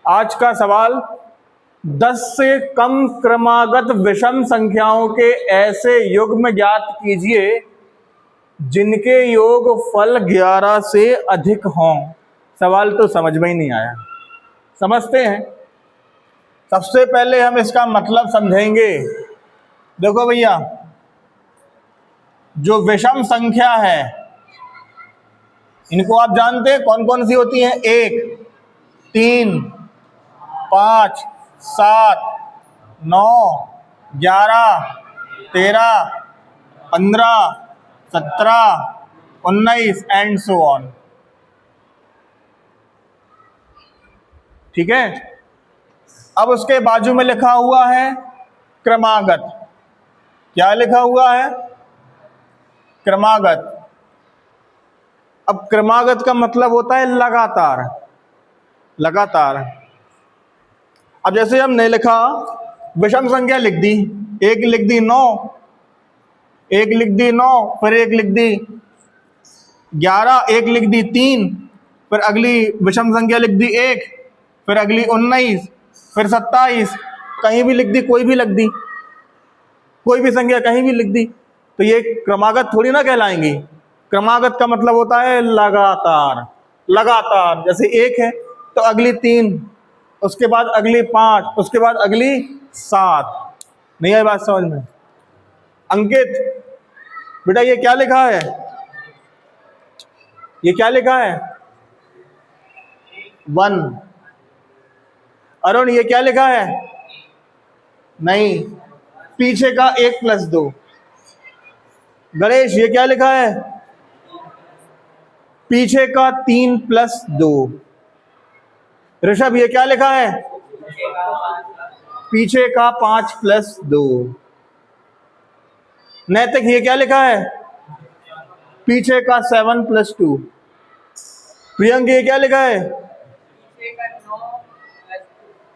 आज का सवाल 10 से कम क्रमागत विषम संख्याओं के ऐसे युग्म ज्ञात कीजिए जिनके योग फल 11 से अधिक हों। सवाल तो समझ में ही नहीं आया। समझते हैं। सबसे पहले हम इसका मतलब समझेंगे। देखो भैया, जो विषम संख्या है इनको आप जानते हैं कौन कौन सी होती हैं? 1, 3, 5, 7, 9, 11, 13, 15, 17, 19 एंड सो ऑन। ठीक है। अब उसके बाजू में लिखा हुआ है क्रमागत। क्या लिखा हुआ है? क्रमागत। अब क्रमागत का मतलब होता है लगातार। लगातार। अब जैसे हमने लिखा विषम संख्या लिख दी, एक लिख दी 9, एक लिख दी 9, फिर एक लिख दी 11, एक लिख दी 3, फिर अगली विषम संख्या लिख दी 1, फिर अगली 19, फिर 27, कहीं भी लिख दी, कोई भी लिख दी, कोई भी संख्या कहीं भी लिख दी, तो ये क्रमागत थोड़ी ना कहलाएंगी। क्रमागत का मतलब होता है लगातार। लगातार। जैसे 1 है तो अगली 3, उसके बाद अगली 5, उसके बाद अगली 7। नहीं आई बात समझ में? अंकित बेटा, ये क्या लिखा है? ये क्या लिखा है? 1। अरुण, ये क्या लिखा है? नहीं, पीछे का 1 + 2। गणेश, ये क्या लिखा है? पीछे का 3 + 2। ऋषभ, ये क्या लिखा है? पीछे का 5 + 2। नैतिक, ये क्या लिखा है? पीछे का 7 + 2। प्रियंक, ये क्या लिखा है?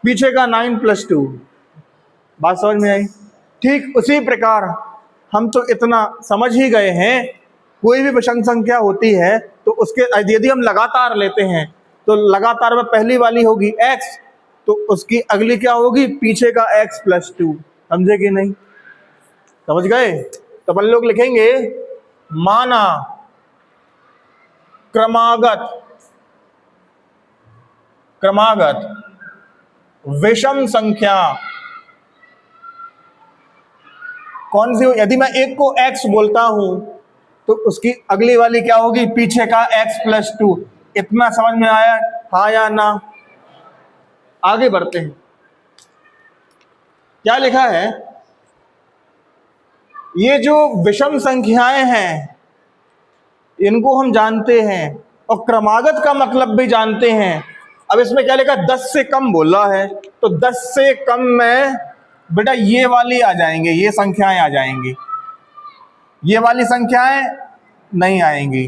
पीछे का 9 + 2। बात समझ में आई? ठीक उसी प्रकार हम तो इतना समझ ही गए हैं, कोई भी विषम संख्या होती है तो उसके यदि हम लगातार लेते हैं तो लगातार में पहली वाली होगी x, तो उसकी अगली क्या होगी? पीछे का x + 2। समझे कि नहीं? समझ गए? तो अपन लोग लिखेंगे माना क्रमागत विषम संख्या कौन सी हो? यदि मैं एक को x बोलता हूं तो उसकी अगली वाली क्या होगी? पीछे का x + 2। इतना समझ में आया? हाँ या ना? आगे बढ़ते हैं। क्या लिखा है? ये जो विषम संख्याएं हैं इनको हम जानते हैं और क्रमागत का मतलब भी जानते हैं। अब इसमें क्या लिखा? 10 से कम बोला है तो 10 से कम में बेटा ये वाली आ जाएंगे, ये संख्याएं आ जाएंगी, ये वाली संख्याएं नहीं आएंगी।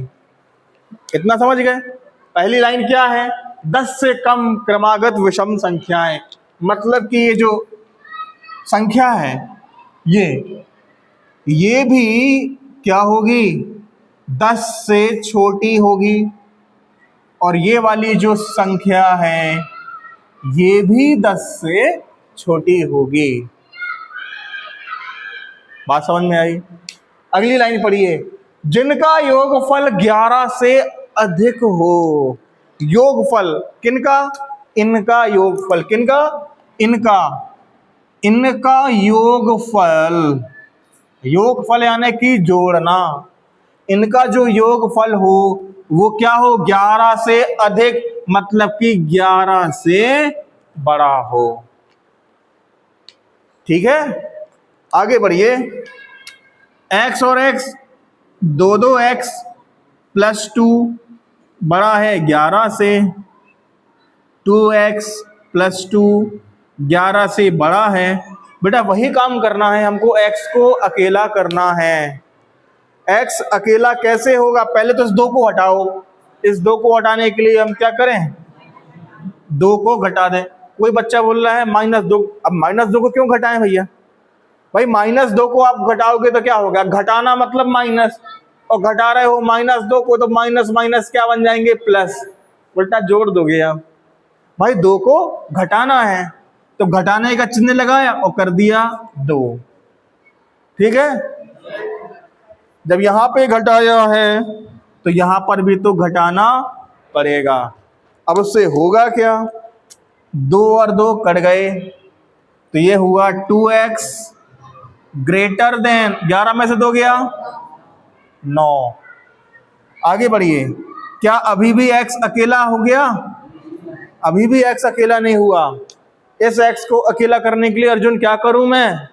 इतना समझ गए? पहली लाइन क्या है? 10 से कम क्रमागत विषम संख्याएं, मतलब कि ये जो संख्या है ये भी क्या होगी? 10 से छोटी होगी, और ये वाली जो संख्या है ये भी 10 से छोटी होगी। बात समझ में आई? अगली लाइन पढ़िए। जिनका योगफल 11 से अधिक हो। योगफल किनका? इनका योगफल। किनका? इनका। इनका योगफल। योगफल यानी कि जोड़ना। इनका जो योगफल हो वो क्या हो? 11 से अधिक, मतलब कि 11 से बड़ा हो। ठीक है, आगे बढ़िए। x और x 2x + 2 बड़ा है 11 से। 2x + 2 11 से बड़ा है। बेटा वही काम करना है हमको, x को अकेला करना है। x अकेला कैसे होगा? पहले तो इस 2 को हटाओ। इस 2 को हटाने के लिए हम क्या करें? 2 को घटा दें। कोई बच्चा बोल रहा है -2। अब -2 को क्यों घटाएं भैया? भाई -2 को आप घटाओगे तो क्या होगा? घटाना मतलब माइनस, और घटा रहे हो -2 को तो माइनस माइनस क्या बन जाएंगे? प्लस। उल्टा जोड़ दोगे आप। भाई 2 को घटाना है, तो घटाने का चिन्ह लगाया और कर दिया 2। ठीक है, जब यहां पे घटाया है तो यहां पर भी तो घटाना पड़ेगा। अब उससे होगा क्या, 2 और 2 कट गए, तो ये हुआ 2x ग्रेटर देन 11 में से 2 गया 9। आगे बढ़िए, क्या अभी भी x अकेला हो गया? अभी भी x अकेला नहीं हुआ। इस x को अकेला करने के लिए अर्जुन क्या करूं मैं?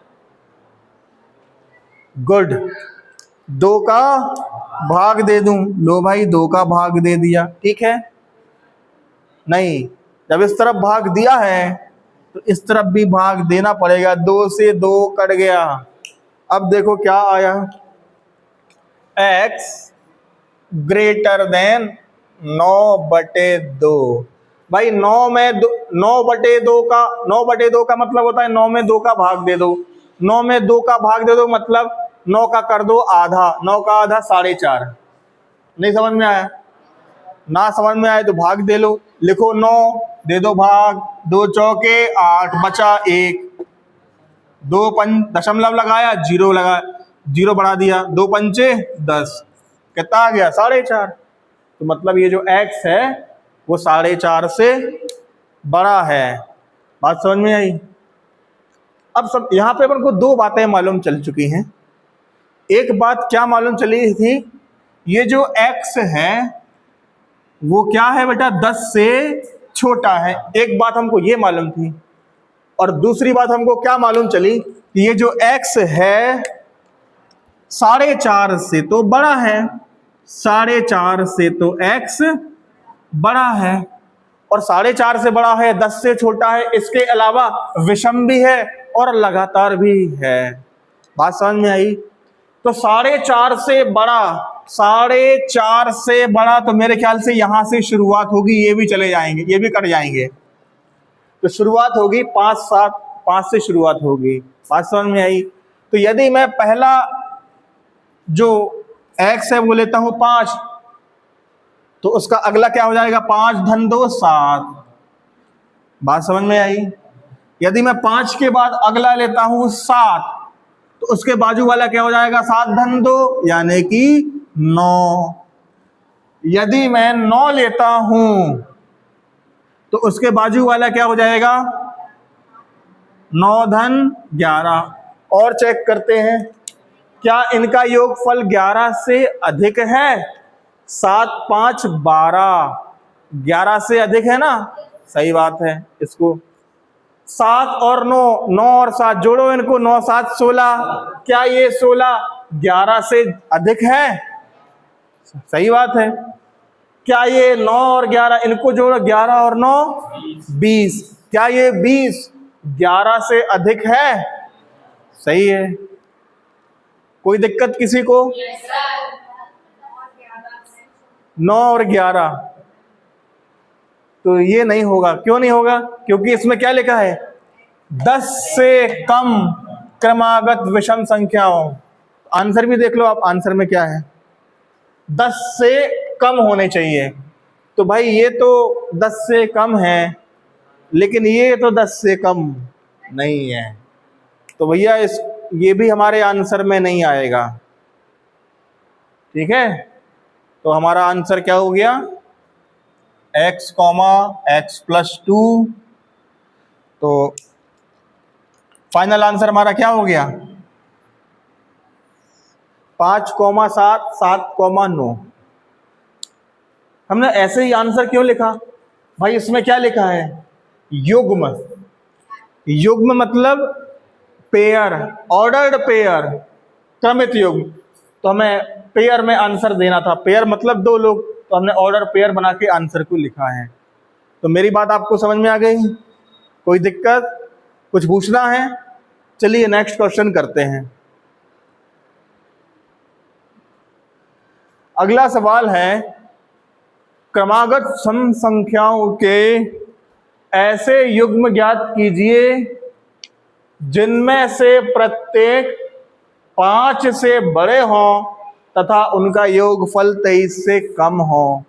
गुड, 2 का भाग दे दूं। लो भाई 2 का भाग दे दिया, ठीक है। नहीं, जब इस तरफ भाग दिया है तो इस तरफ भी भाग देना पड़ेगा। 2 से 2 कट गया। अब देखो क्या आया, x ग्रेटर देन 9/2। भाई 9/2 का मतलब होता है 9 में 2 का भाग दे दो। 9 में 2 का भाग दे दो मतलब 9 का कर दो आधा। 9 का आधा 4.5। नहीं समझ में आया? ना समझ में आए तो भाग दे लो। लिखो 9 दे दो भाग, 2 चौके 8 बचा 1, 2 दशमलव लगाया, 0 लगा, 0 बढ़ा दिया, 2 पंचे 10, कितना आ गया 4.5। तो मतलब ये जो x है वो 4.5 से बड़ा है। बात समझ में आई? अब सब यहाँ पे अपन को 2 बातें मालूम चल चुकी हैं। एक बात क्या मालूम चली थी, ये जो x है वो क्या है बेटा, 10 से छोटा है। एक बात हमको ये मालूम थी। और दूसरी बात हमको क्या मालूम चली, ये जो x है 4.5 से तो बड़ा है। 4.5 से तो x बड़ा है, और 4.5 से बड़ा है, 10 से छोटा है, इसके अलावा विषम भी है और लगातार भी है। बात समझ में आई? तो 4.5 से बड़ा, 4.5 से बड़ा, तो मेरे ख्याल से यहां से शुरुआत होगी, ये भी चले जाएंगे, ये भी कट जाएंगे, तो शुरुआत होगी 5 से शुरुआत होगी। बात समझ में आई? तो यदि मैं पहला जो x है वो लेता हूं 5, तो उसका अगला क्या हो जाएगा, 5 धन 2 7। बात समझ में आई? यदि मैं 5 के बाद अगला लेता हूं 7, तो उसके बाजू वाला क्या हो जाएगा, 7 धन 2 यानी कि 9। यदि मैं 9 लेता हूं तो उसके बाजू वाला क्या हो जाएगा, 9 धन 11। और चेक करते हैं, क्या इनका योगफल 11 से अधिक है? 7 5 12, 11 से अधिक है ना? सही बात है। इसको 7 और 9, 9 और 7 जोड़ो इनको, 9 7 16। क्या ये 16 11 से अधिक है? सही बात है। क्या ये 9 और 11 इनको जोड़ो, 11 और 9 20। क्या ये 20 11 से अधिक है? सही है। कोई दिक्कत किसी को? 9 और 11 तो ये नहीं होगा। क्यों नहीं होगा? क्योंकि इसमें क्या लिखा है, 10 से कम क्रमागत विषम संख्याओं। आंसर भी देख लो आप, आंसर में क्या है, 10 से कम होने चाहिए। तो भाई ये तो 10 से कम है, लेकिन ये तो 10 से कम नहीं है, तो भैया ये भी हमारे आंसर में नहीं आएगा। ठीक है, तो हमारा आंसर क्या हो गया, x, x+2। तो फाइनल आंसर हमारा क्या हो गया, 5, 7, 7, 9। हमने ऐसे ही आंसर क्यों लिखा भाई? इसमें क्या लिखा है, युग्म। युग्म मतलब पेयर, ऑर्डर्ड पेयर, क्रमित युग्म। तो हमें पेयर में आंसर देना था। पेयर मतलब 2 लोग, तो हमने ऑर्डर पेयर बना के आंसर को लिखा है। तो मेरी बात आपको समझ में आ गई? कोई दिक्कत, कुछ पूछना है? चलिए नेक्स्ट क्वेश्चन करते हैं। अगला सवाल है, क्रमागत सम संख्याओं के ऐसे युग्म ज्ञात कीजिए जिनमें से प्रत्येक 5 से बड़े हों तथा उनका योगफल 23 से कम हो।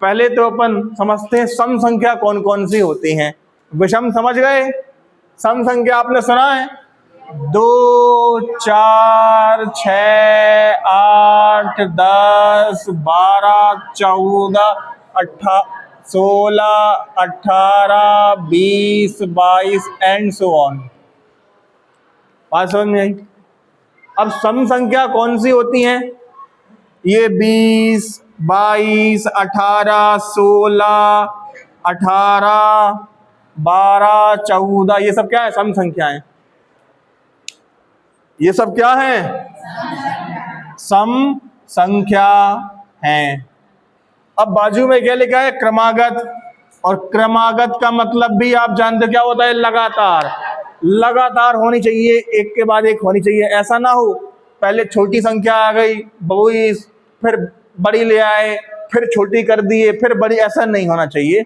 पहले तो अपन समझते हैं सम संख्या कौन कौन सी होती हैं। विषम समझ गए? सम संख्या आपने सुना है, 2, 4, 6, 8, 10, 12, 14, 16, 18, 20, 22 एंड सो ऑन। बात समझ में आई? अब सम संख्या कौन सी होती हैं? ये 20, 22, 18, 16, 18, 12, 14, ये सब क्या है? सम संख्याएं। ये सब क्या है? सम संख्या हैं। अब बाजू में क्या लिखा है? क्रमागत। और क्रमागत का मतलब भी आप जानते क्या होता है? लगातार। लगातार होनी चाहिए, एक के बाद एक होनी चाहिए। ऐसा ना हो पहले छोटी संख्या आ गई 22, फिर बड़ी ले आए, फिर छोटी कर दिए, फिर बड़ी, ऐसा नहीं होना चाहिए।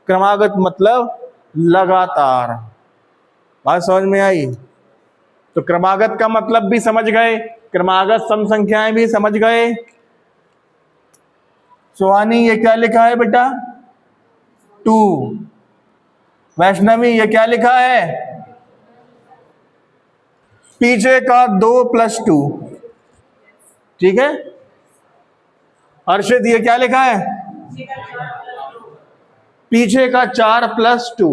क्रमागत मतलब लगातार। बात समझ में आई? तो क्रमागत का मतलब भी समझ गए, क्रमागत सम संख्याएं भी समझ गए। सुहानी ये क्या लिखा है बेटा? 2। वैष्णवी ये क्या लिखा है? पीछे का 2 + 2। ठीक है। अर्षित ये क्या लिखा है? पीछे का 4 + 2।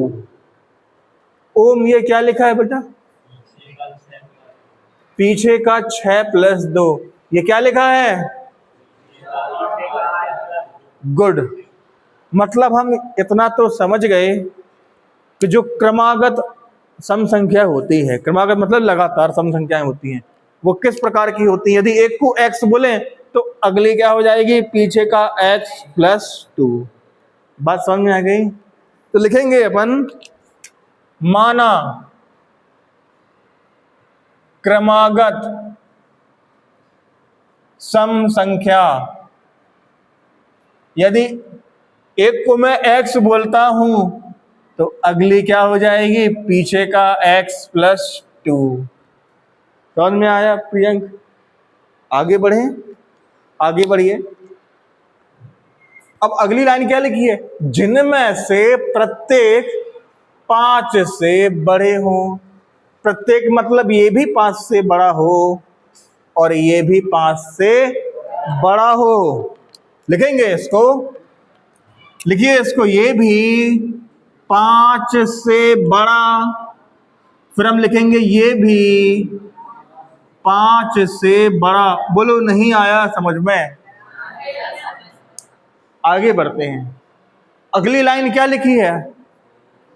ओम ये क्या लिखा है बेटा? पीछे का 6 + 2। ये क्या लिखा है? गुड। मतलब हम इतना तो समझ गए कि जो क्रमागत सम संख्या होती है, क्रमागत मतलब लगातार सम संख्याएं होती हैं, वो किस प्रकार की होती हैं। यदि एक को x बोले तो अगली क्या हो जाएगी? पीछे का x + 2। बात समझ में आ गई? तो लिखेंगे अपन, माना क्रमागत सम संख्या, यदि एक को मैं x बोलता हूं तो अगली क्या हो जाएगी? पीछे का x + 2। समझ में आया प्रियंक? आगे बढ़े, आगे बढ़िए। अब अगली लाइन क्या लिखी है? जिनमें से प्रत्येक 5 से बड़े हो। प्रत्येक मतलब ये भी 5 से बड़ा हो और ये भी 5 से बड़ा हो। लिखेंगे इसको, लिखिए इसको, ये भी 5 से बड़ा, फिर हम लिखेंगे ये भी 5 से बड़ा। बोलो नहीं आया समझ में? आगे बढ़ते हैं। अगली लाइन क्या लिखी है?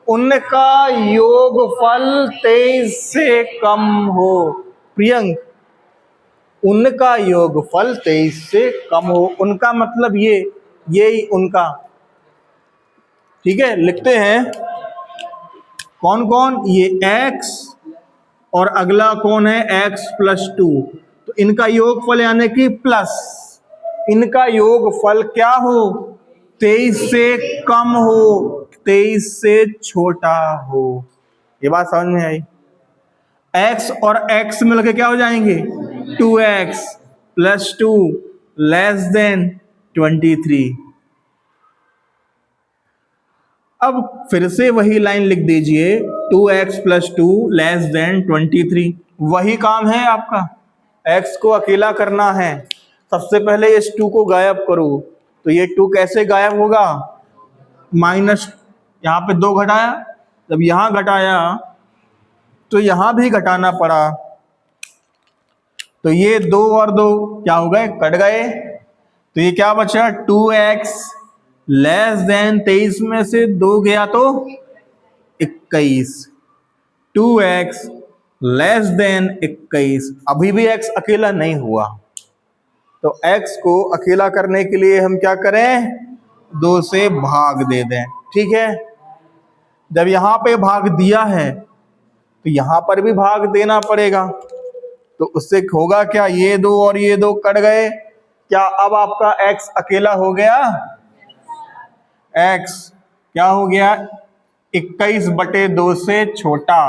उनका योगफल 23 से कम हो। प्रियंक, उनका योगफल 23 से कम हो। उनका मतलब ये उनका। ठीक है, लिखते हैं कौन कौन? ये x और अगला कौन है? x + 2। तो इनका योगफल यानी कि प्लस, इनका योगफल क्या हो? 23 से कम हो, 23 से छोटा हो। ये बात समझ में आई? x और x मिलकर क्या हो जाएंगे? 2x + 2 < 23। अब फिर से वही लाइन लिख दीजिए, 2x + 2 < 23। वही काम है आपका, x को अकेला करना है। सबसे पहले इस 2 को गायब करो। तो ये 2 कैसे गायब होगा? माइनस, यहाँ पे 2 घटाया, जब यहाँ घटाया तो यहाँ भी घटाना पड़ा, तो ये 2 और 2 क्या हो गए? कट गए। तो ये क्या बचा? 2x < 23 में से 2 गया तो 21। 2x < 21। अभी भी x अकेला नहीं हुआ, तो x को अकेला करने के लिए हम क्या करें? 2 से भाग दे दें। ठीक है, जब यहां पे भाग दिया है तो यहां पर भी भाग देना पड़ेगा। तो उससे होगा क्या? ये 2 और ये 2 कट गए। क्या अब आपका x अकेला हो गया? x क्या हो गया? 21/2 से छोटा।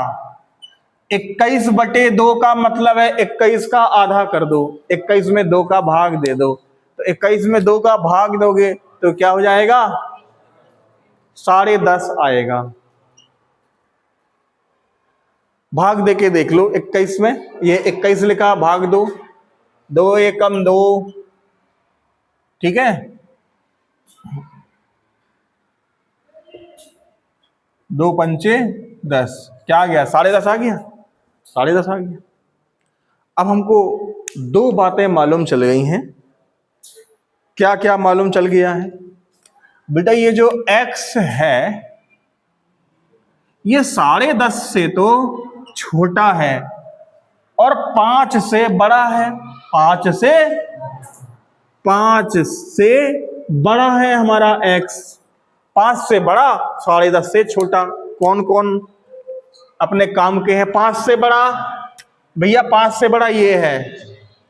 21/2 का मतलब है 21 का आधा कर दो, 21 में 2 का भाग दे दो। तो 21 में 2 का भाग दोगे तो क्या हो जाएगा, 10.5 आएगा। भाग देके देख लो 21 में, ये 21 लिखा, भाग दो, 2 एकम 2, ठीक है, 2 पंचे 10, क्या आ गया, 10.5 आ गया, 10.5 आ गया। अब हमको 2 बातें मालूम चल गई हैं। क्या क्या मालूम चल गया है बेटा, ये जो x है ये 10.5 से तो छोटा है और 5 से बड़ा है, 5 से बड़ा है हमारा x, 5 से बड़ा 10.5 से छोटा। कौन कौन अपने काम के हैं 5 से बड़ा, भैया 5 से बड़ा ये है,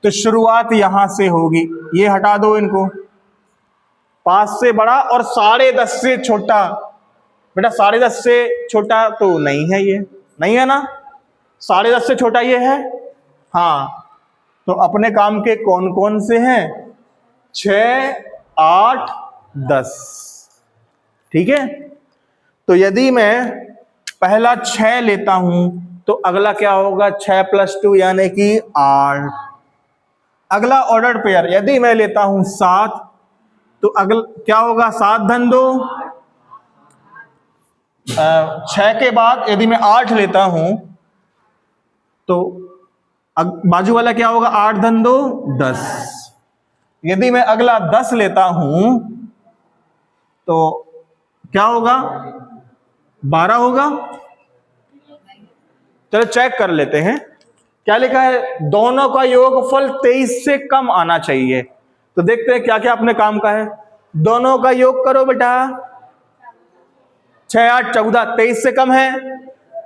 तो शुरुआत यहां से होगी, ये हटा दो इनको, 5 से बड़ा और 10.5 से छोटा। बेटा 10.5 से छोटा तो नहीं है, ये नहीं है ना, 10.5 से छोटा ये है, हाँ, तो अपने काम के कौन कौन से हैं, 6, 8, 10, ठीक है। तो यदि मैं पहला 6 लेता हूं तो अगला क्या होगा, 6 + 2 यानी कि 8। अगला ऑर्डर पेयर यदि मैं लेता हूं 7 तो अगला क्या होगा, 7 × 2, 6 के बाद यदि मैं 8 लेता हूं तो बाजू वाला क्या होगा, 8 × 2 10। यदि मैं अगला 10 लेता हूं तो क्या होगा, 12 होगा। चलो चेक कर लेते हैं, क्या लिखा है, दोनों का योगफल 23 से कम आना चाहिए। तो देखते हैं क्या क्या अपने काम का है, दोनों का योग करो बेटा, 6, 8, 14, 23 से कम है,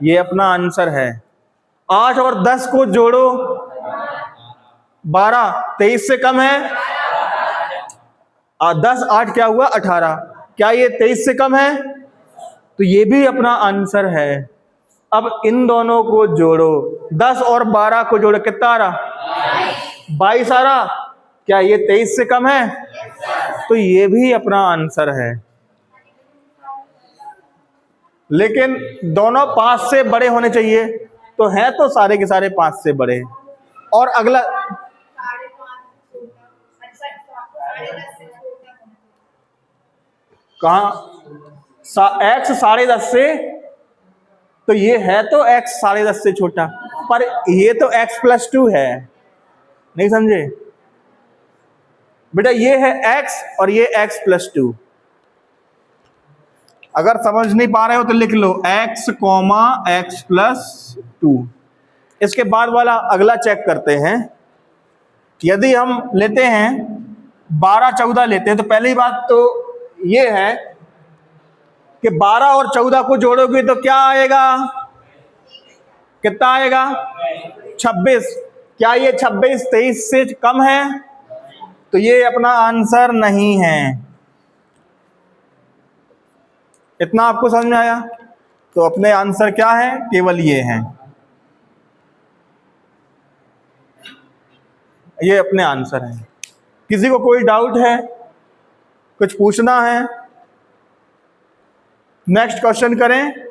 ये अपना आंसर है। 8 और 10 को जोड़ो, 12, 23 से कम है, 10, 8 क्या हुआ, 18, क्या ये 23 से कम है, तो ये भी अपना आंसर है। अब इन दोनों को जोड़ो, 10 और 12 को जोड़ो, कितना आ रहा, 22 आ रहा, क्या ये 23 से कम है, तो ये भी अपना आंसर है। लेकिन दोनों 5 से बड़े होने चाहिए, तो हैं तो सारे के सारे 5 से बड़े। और अगला कहा, x 10.5 से, तो ये है तो x 10.5 से छोटा, पर ये तो x + 2 है, नहीं समझे बेटा, ये है x और ये x + 2। अगर समझ नहीं पा रहे हो तो लिख लो x, x + 2। इसके बाद वाला अगला चेक करते हैं। यदि हम लेते हैं 12, 14 लेते हैं, तो पहली बात तो ये है कि 12 और 14 को जोड़ोगे तो क्या आएगा, कितना आएगा, 26। क्या ये 26 23 से कम है, तो ये अपना आंसर नहीं है। इतना आपको समझ में आया, तो अपने आंसर क्या है, केवल ये हैं, ये अपने आंसर हैं। किसी को कोई डाउट है, कुछ पूछना है, नेक्स्ट क्वेश्चन करें।